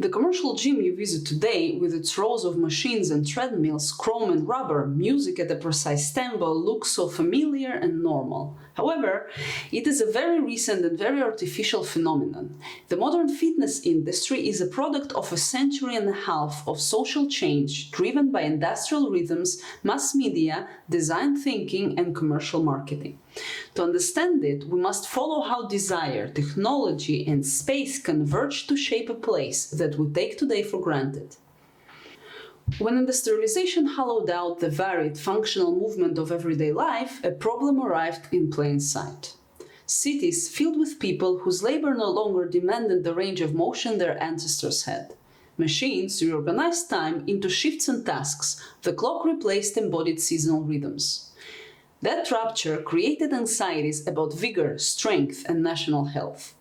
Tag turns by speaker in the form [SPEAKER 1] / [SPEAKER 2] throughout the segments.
[SPEAKER 1] The commercial gym you visit today, with its rows of machines and treadmills, chrome and rubber, music at a precise tempo, looks so familiar and normal. However, it is a very recent and very artificial phenomenon. The modern fitness industry is a product of a century and a half of social change driven by industrial rhythms, mass media, design thinking, and commercial marketing. To understand it, we must follow how desire, technology, and space converge to shape a place that we take today for granted. When industrialization hollowed out the varied functional movement of everyday life, a problem arrived in plain sight. Cities filled with people whose labor no longer demanded the range of motion their ancestors had. Machines reorganized time into shifts and tasks. The clock replaced embodied seasonal rhythms. That rupture created anxieties about vigor, strength, and national health.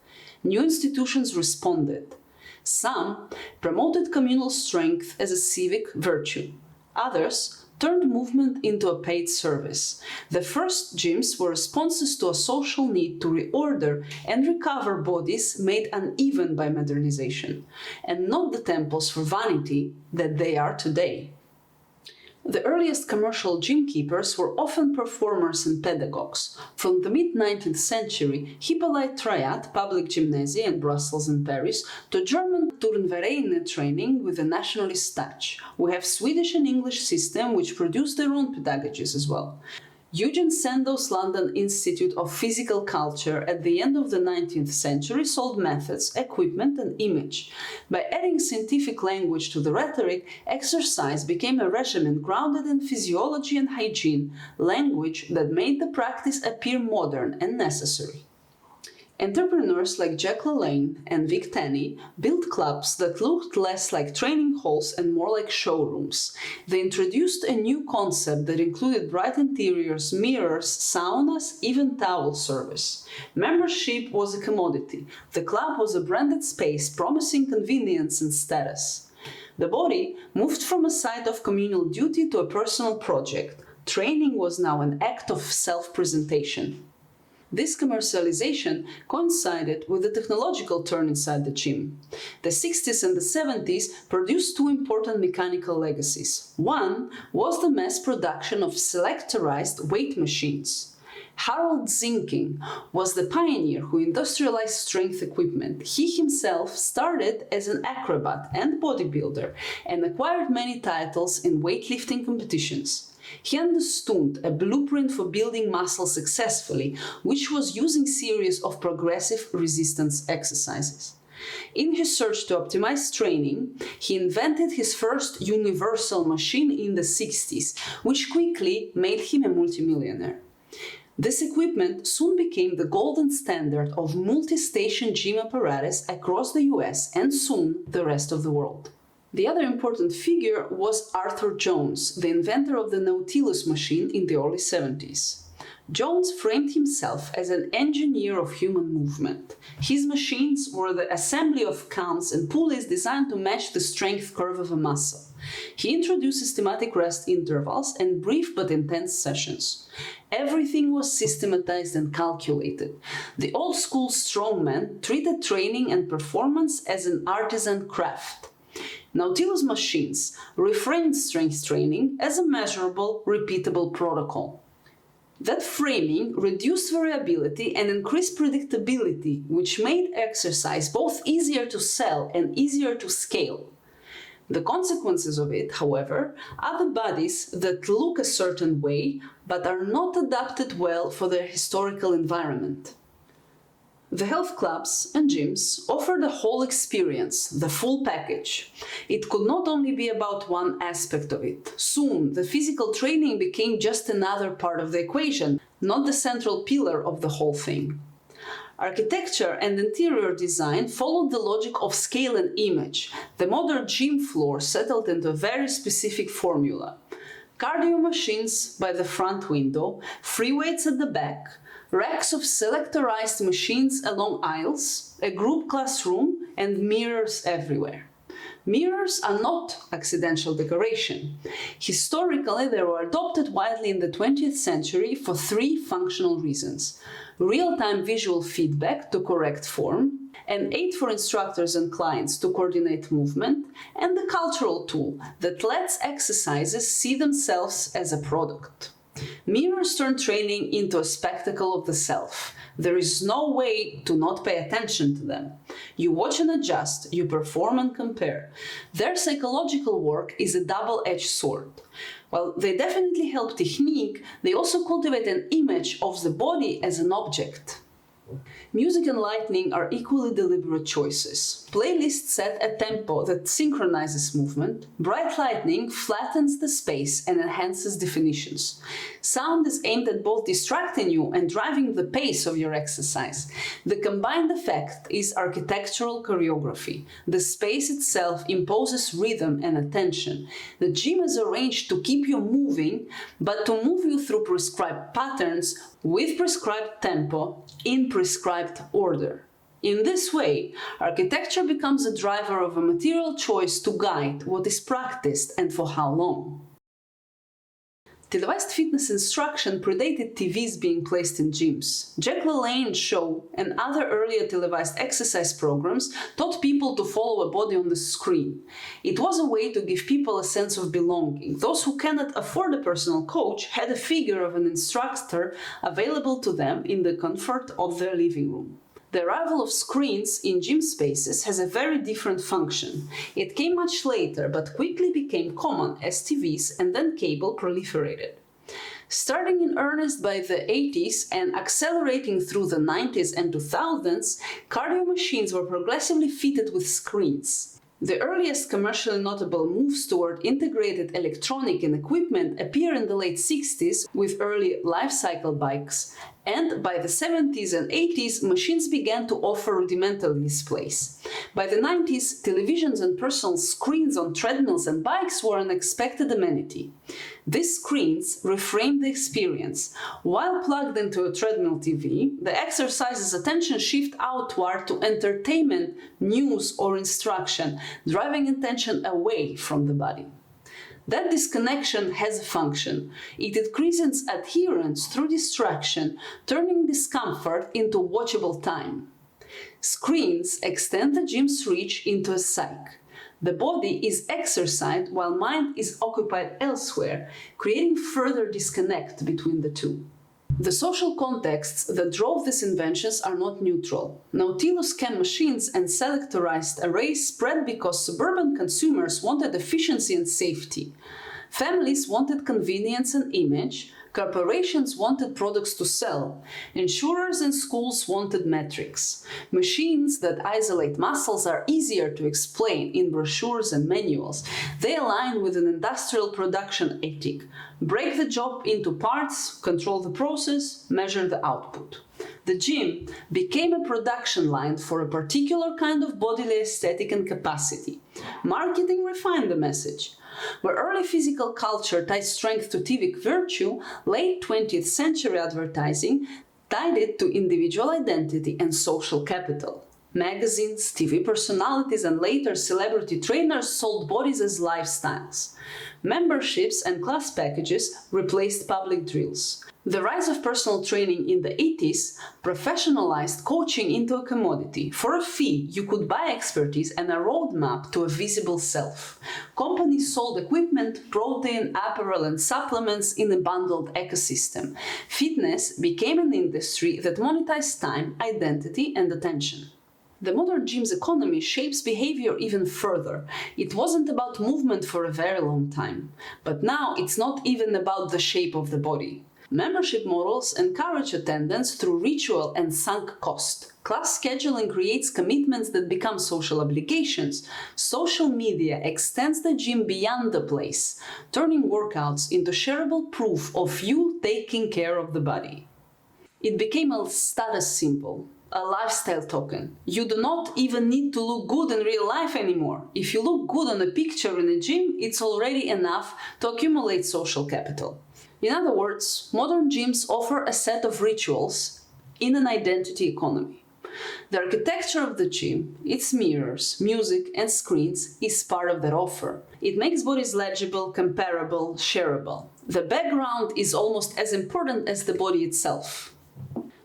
[SPEAKER 1] New institutions responded. Some promoted communal strength as a civic virtue. Others turned movement into a paid service. The first gyms were responses to a social need to reorder and recover bodies made uneven by modernization, and not the temples for vanity that they are today. The earliest commercial gym keepers were often performers and pedagogues. From the mid-19th century, Hippolyte Triat, public gymnasia in Brussels and Paris, to German Turnvereine training with a nationalist touch. We have Swedish and English system which produce their own pedagogies as well. Eugen Sandow's London Institute of Physical Culture at the end of the 19th century sold methods, equipment, and image. By adding scientific language to the rhetoric, exercise became a regimen grounded in physiology and hygiene, language that made the practice appear modern and necessary. Entrepreneurs like Jack LaLanne and Vic Tenney built clubs that looked less like training halls and more like showrooms. They introduced a new concept that included bright interiors, mirrors, saunas, even towel service. Membership was a commodity. The club was a branded space promising convenience and status. The body moved from a site of communal duty to a personal project. Training was now an act of self-presentation. This commercialization coincided with the technological turn inside the gym. The 60s and the 70s produced two important mechanical legacies. One was the mass production of selectorized weight machines. Harold Zinkin was the pioneer who industrialized strength equipment. He himself started as an acrobat and bodybuilder and acquired many titles in weightlifting competitions. He understood a blueprint for building muscle successfully, which was using series of progressive resistance exercises. In his search to optimize training, he invented his first universal machine in the 60s, which quickly made him a multimillionaire. This equipment soon became the golden standard of multi-station gym apparatus across the US and soon the rest of the world. The other important figure was Arthur Jones, the inventor of the Nautilus machine in the early 70s. Jones framed himself as an engineer of human movement. His machines were the assembly of counts and pulleys designed to match the strength curve of a muscle. He introduced systematic rest intervals and brief but intense sessions. Everything was systematized and calculated. The old-school strongman treated training and performance as an artisan craft. Nautilus machines reframed strength training as a measurable, repeatable protocol. That framing reduced variability and increased predictability, which made exercise both easier to sell and easier to scale. The consequences of it, however, are the bodies that look a certain way but are not adapted well for their historical environment. The health clubs and gyms offered a whole experience, the full package. It could not only be about one aspect of it. Soon, the physical training became just another part of the equation, not the central pillar of the whole thing. Architecture and interior design followed the logic of scale and image. The modern gym floor settled into a very specific formula. Cardio machines by the front window, free weights at the back, racks of selectorized machines along aisles, a group classroom, and mirrors everywhere. Mirrors are not accidental decoration. Historically, they were adopted widely in the 20th century for three functional reasons: real-time visual feedback to correct form, an aid for instructors and clients to coordinate movement, and the cultural tool that lets exercises see themselves as a product. Mirrors turn training into a spectacle of the self. There is no way to not pay attention to them. You watch and adjust, you perform and compare. Their psychological work is a double-edged sword. While they definitely help technique, they also cultivate an image of the body as an object. Music and lighting are equally deliberate choices. Playlists set a tempo that synchronizes movement. Bright lighting flattens the space and enhances definitions. Sound is aimed at both distracting you and driving the pace of your exercise. The combined effect is architectural choreography. The space itself imposes rhythm and attention. The gym is arranged to keep you moving, but to move you through prescribed patterns with prescribed tempo in prescribed order. In this way, architecture becomes a driver of a material choice to guide what is practiced and for how long. Televised fitness instruction predated TVs being placed in gyms. LaLanne's show and other earlier televised exercise programs taught people to follow a body on the screen. It was a way to give people a sense of belonging. Those who cannot afford a personal coach had a figure of an instructor available to them in the comfort of their living room. The arrival of screens in gym spaces has a very different function. It came much later, but quickly became common as TVs and then cable proliferated. Starting in earnest by the 80s and accelerating through the 90s and 2000s, cardio machines were progressively fitted with screens. The earliest commercially notable moves toward integrated electronic and equipment appear in the late 60s with early life-cycle bikes, and by the 70s and 80s, machines began to offer rudimentary displays. By the 90s, televisions and personal screens on treadmills and bikes were an expected amenity. These screens reframed the experience. While plugged into a treadmill TV, the exercise's attention shifts outward to entertainment, news, or instruction, driving attention away from the body. That disconnection has a function. It increases adherence through distraction, turning discomfort into watchable time. Screens extend the gym's reach into a psyche. The body is exercised while mind is occupied elsewhere, creating further disconnect between the two. The social contexts that drove these inventions are not neutral. Nautilus scan machines and selectorized arrays spread because suburban consumers wanted efficiency and safety. Families wanted convenience and image. Corporations wanted products to sell. Insurers and schools wanted metrics. Machines that isolate muscles are easier to explain in brochures and manuals. They align with an industrial production ethic. Break the job into parts, control the process, measure the output. The gym became a production line for a particular kind of bodily aesthetic and capacity. Marketing refined the message. Where early physical culture tied strength to civic virtue, late 20th century advertising tied it to individual identity and social capital. Magazines, TV personalities, and later celebrity trainers sold bodies as lifestyles. Memberships and class packages replaced public drills. The rise of personal training in the 80s professionalized coaching into a commodity. For a fee, you could buy expertise and a roadmap to a visible self. Companies sold equipment, protein, apparel, and supplements in a bundled ecosystem. Fitness became an industry that monetized time, identity, and attention. The modern gym's economy shapes behavior even further. It wasn't about movement for a very long time, but now it's not even about the shape of the body. Membership models encourage attendance through ritual and sunk cost. Class scheduling creates commitments that become social obligations. Social media extends the gym beyond the place, turning workouts into shareable proof of you taking care of the body. It became a status symbol, a lifestyle token. You do not even need to look good in real life anymore. If you look good on a picture in a gym, it's already enough to accumulate social capital. In other words, modern gyms offer a set of rituals in an identity economy. The architecture of the gym, its mirrors, music, and screens is part of that offer. It makes bodies legible, comparable, shareable. The background is almost as important as the body itself.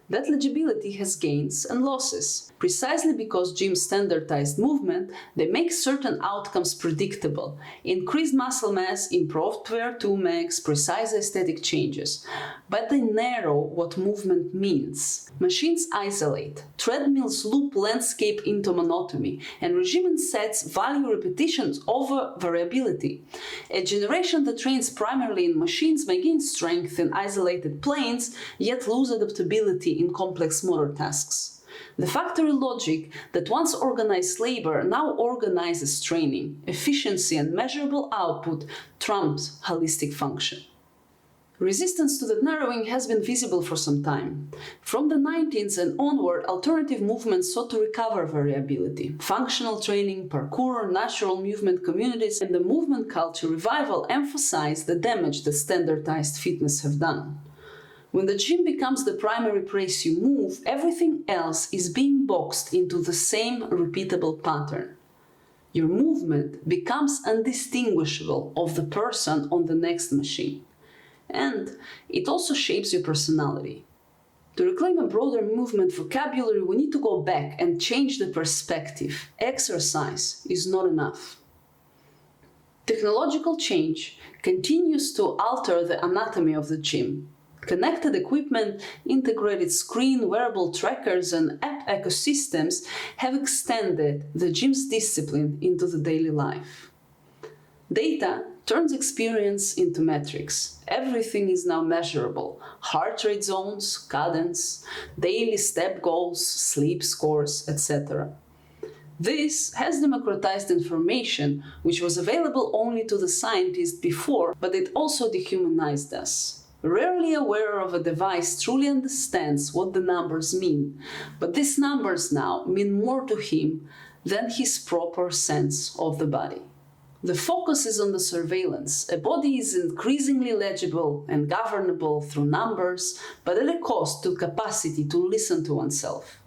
[SPEAKER 1] That legibility has gains and losses. Precisely because gyms standardized movement, they make certain outcomes predictable. Increased muscle mass, improved wear-to max, precise aesthetic changes. But they narrow what movement means. Machines isolate. Treadmills loop landscape into monotony, and regimen sets value repetitions over variability. A generation that trains primarily in machines may gain strength in isolated planes, yet lose adaptability in complex motor tasks. The factory logic that once organized labor now organizes training, efficiency, and measurable output trumps holistic function. Resistance to that narrowing has been visible for some time. From the 19th and onward, alternative movements sought to recover variability. Functional training, parkour, natural movement communities, and the movement culture revival emphasize the damage that standardized fitness have done. When the gym becomes the primary place you move, everything else is being boxed into the same repeatable pattern. Your movement becomes undistinguishable of the person on the next machine. And it also shapes your personality. To reclaim a broader movement vocabulary, we need to go back and change the perspective. Exercise is not enough. Technological change continues to alter the anatomy of the gym. Connected equipment, integrated screen, wearable trackers, and app ecosystems have extended the gym's discipline into the daily life. Data turns experience into metrics. Everything is now measurable. Heart rate zones, cadence, daily step goals, sleep scores, etc. This has democratized information, which was available only to the scientists before, but it also dehumanized us. Rarely aware of a device truly understands what the numbers mean, but these numbers now mean more to him than his proper sense of the body. The focus is on the surveillance. A body is increasingly legible and governable through numbers, but at a cost to capacity to listen to oneself.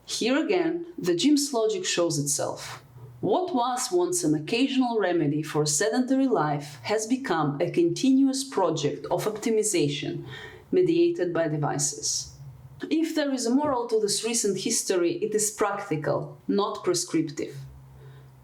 [SPEAKER 1] Here again, the gym's logic shows itself. What was once an occasional remedy for sedentary life has become a continuous project of optimization mediated by devices. If there is a moral to this recent history, it is practical, not prescriptive.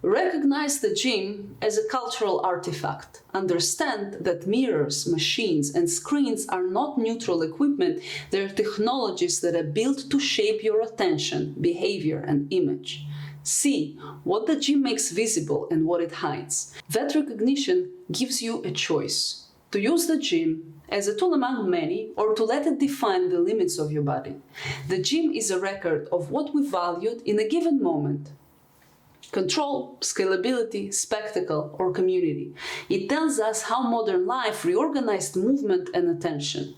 [SPEAKER 1] Recognize the gym as a cultural artifact. Understand that mirrors, machines, and screens are not neutral equipment, they are technologies that are built to shape your attention, behavior, and image. See what the gym makes visible and what it hides. That recognition gives you a choice: to use the gym as a tool among many, or to let it define the limits of your body. The gym is a record of what we valued in a given moment. Control, scalability, spectacle, or community. It tells us how modern life reorganized movement and attention.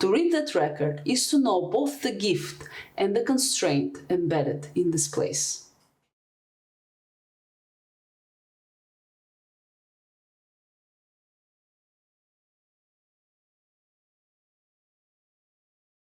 [SPEAKER 1] To read that record is to know both the gift and the constraint embedded in this place.